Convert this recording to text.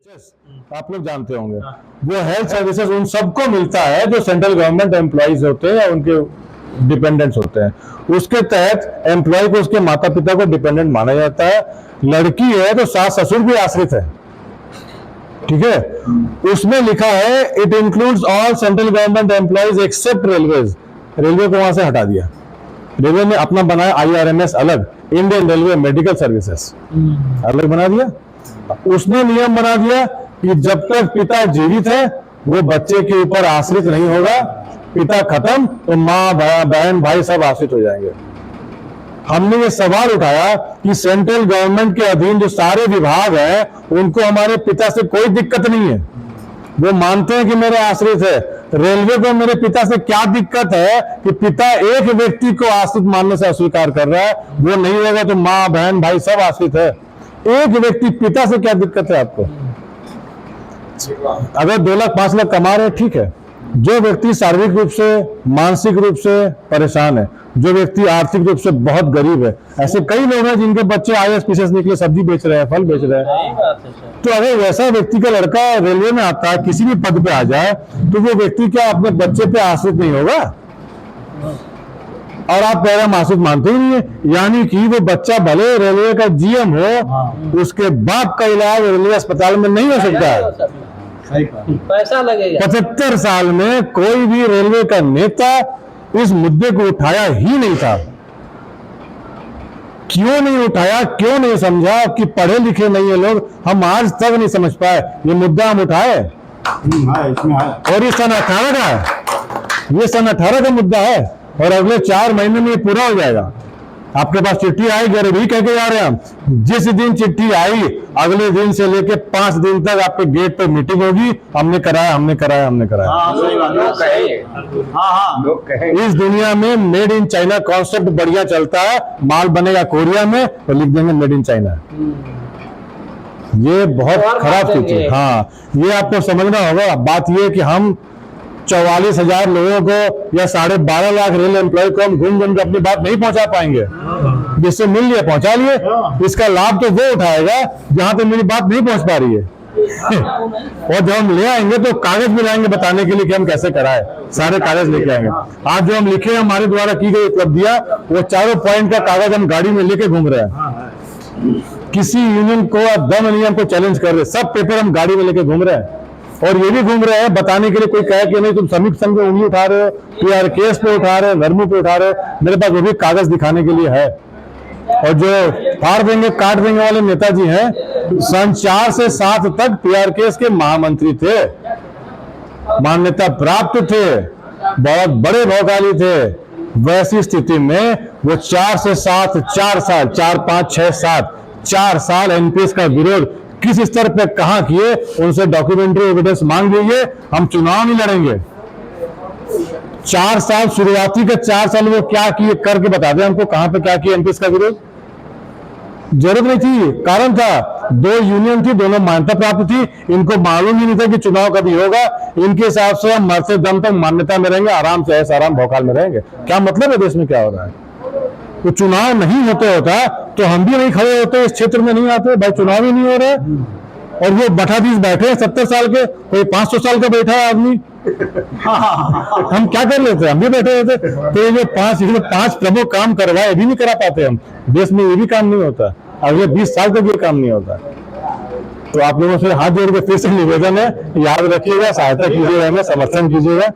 आप लोग जानते होंगे वो हेल्थ सर्विसेज उन सबको मिलता है जो सेंट्रल गवर्नमेंट एम्प्लॉइज होते हैं या उनके डिपेंडेंट्स होते हैं। उसके तहत एम्प्लॉय को उसके माता पिता को डिपेंडेंट माना जाता है। लड़की है तो सास ससुर भी आश्रित है, ठीक है। उसमें लिखा है it includes all central government employees except railways. Railway को वहां से हटा दिया। रेलवे ने अपना बनाया IRMS अलग, इंडियन रेलवे मेडिकल सर्विसेज अलग बना दिया। उसने नियम बना दिया कि जब तक पिता जीवित है वो बच्चे के ऊपर आश्रित नहीं होगा, पिता खत्म तो माँ बहन भाई सब आश्रित हो जाएंगे। हमने ये सवाल उठाया कि सेंट्रल गवर्नमेंट के अधीन जो सारे विभाग हैं उनको हमारे पिता से कोई दिक्कत नहीं है, वो मानते हैं कि मेरे आश्रित है। रेलवे को मेरे पिता से क्या दिक्कत है कि पिता एक व्यक्ति को आश्रित मानने से अस्वीकार कर रहा है, वो नहीं होगा तो माँ बहन भाई सब आश्रित है। एक व्यक्ति पिता से क्या दिक्कत है आपको? अगर 2 लाख 5 लाख कमा रहे ठीक है। जो व्यक्ति शारीरिक रूप से मानसिक रूप से परेशान है, जो व्यक्ति आर्थिक रूप से बहुत गरीब है, ऐसे कई लोग हैं जिनके बच्चे IAS PCS निकले, सब्जी बेच रहे हैं, फल बेच रहे हैं। तो अगर वैसा व्यक्ति का लड़का रेलवे में आता है, किसी भी पद पे आ जाए, तो वो व्यक्ति क्या अपने बच्चे पे आश्रित नहीं होगा? और आप पैरा मासूक मानते ही नहीं है। यानी कि वो बच्चा भले रेलवे का GM हो, उसके बाप का इलाज रेलवे अस्पताल में नहीं हो सकता है। पैसा लगेगा। 75 साल में कोई भी रेलवे का नेता इस मुद्दे को उठाया ही नहीं था। क्यों नहीं उठाया, क्यों नहीं समझा कि पढ़े लिखे नहीं है लोग, हम आज तक नहीं समझ पाए। ये मुद्दा हम उठाए और ये सन 18 का है, ये सन 18 का मुद्दा है और अगले 4 महीने में ये पूरा हो जाएगा। आपके पास चिट्ठी आएगी, अरे भी कह के जा रहे हैं हम। जिस दिन चिट्ठी आई अगले दिन से लेके 5 दिन तक आपके गेट पे मीटिंग होगी, हमने कराया, हमने कराया, हमने कराया। इस दुनिया में मेड इन चाइना कॉन्सेप्ट बढ़िया चलता है। माल बनेगा कोरिया में तो लिख देंगे मेड इन चाइना। ये बहुत खराब चीज है। हाँ, ये आपको समझना होगा। बात ये कि हम 44,000 लोगों को या 12.5 लाख रेल एम्प्लॉय को हम घूम घूम के अपनी बात नहीं पहुंचा पाएंगे। जिससे मिल लिए पहुंचा लिए। इसका लाभ तो वो उठाएगा जहां पे मेरी बात नहीं पहुंच पा रही है। और जब हम ले आएंगे तो कागज भी लाएंगे बताने के लिए कि हम कैसे कराए, सारे कागज लेके आएंगे। आज जो हम लिखे हमारे द्वारा की गई उपलब्धियां, वो चारों पॉइंट का कागज हम गाड़ी में लेके घूम रहे हैं। किसी यूनियन को दम नियम को चैलेंज कर रहे, सब पेपर हम गाड़ी में लेके घूम रहे हैं। और ये भी घूम रहे हैं बताने के लिए, कोई कहे कि नहीं तुम श्रमिक संघ पे उंगली उठा रहे हो, PRKS पे उठा रहे हो, नरमू पे उठा रहे हो। मेरे पास वो भी कागज दिखाने के लिए है। और जो फाड़ देंगे काट देंगे वाले नेताजी हैं, सन 4 से 7 तक PRKS के महामंत्री थे, मान्यता प्राप्त थे, बहुत बड़े भौकाली थे। वैसी स्थिति में वो 4 से 7 4 साल 4 5 6 7 4 साल NPS का विरोध किस स्तर पे कहां किए, उनसे डॉक्यूमेंट्री एविडेंस मांग लीजिए। हम चुनाव नहीं लड़ेंगे। 4 साल शुरुआती के 4 साल वो क्या किए करके बता दें हमको, कहां पे क्या किया NPS का विरोध। जरूरत नहीं थी, कारण था 2 यूनियन थी, दोनों मान्यता प्राप्त थी। इनको मालूम ही नहीं था कि चुनाव कभी होगा। इनके हिसाब से हम मरते दम तक मान्यता में रहेंगे, आराम से ऐसा आराम भौकाल में रहेंगे। क्या मतलब है देश में क्या हो रहा है? तो चुनाव नहीं होते होता तो हम भी नहीं खड़े होते, इस क्षेत्र में नहीं आते। भाई चुनाव ही नहीं हो रहा है और वो बठाधीश बैठे हैं 70 साल के, कोई 500 साल का बैठा है आदमी। हम क्या कर लेते, हम भी बैठे होते। तो ये 5 प्रमुख काम करवाए भी नहीं करा पाते हम। देश में ये भी काम नहीं होता, अगले 20 साल तक ये काम नहीं होता। तो आप लोगों से हाथ जोड़ के फिर से निवेदन है, याद रखिएगा, सहायता कीजिएगा, हमें समर्थन कीजिएगा।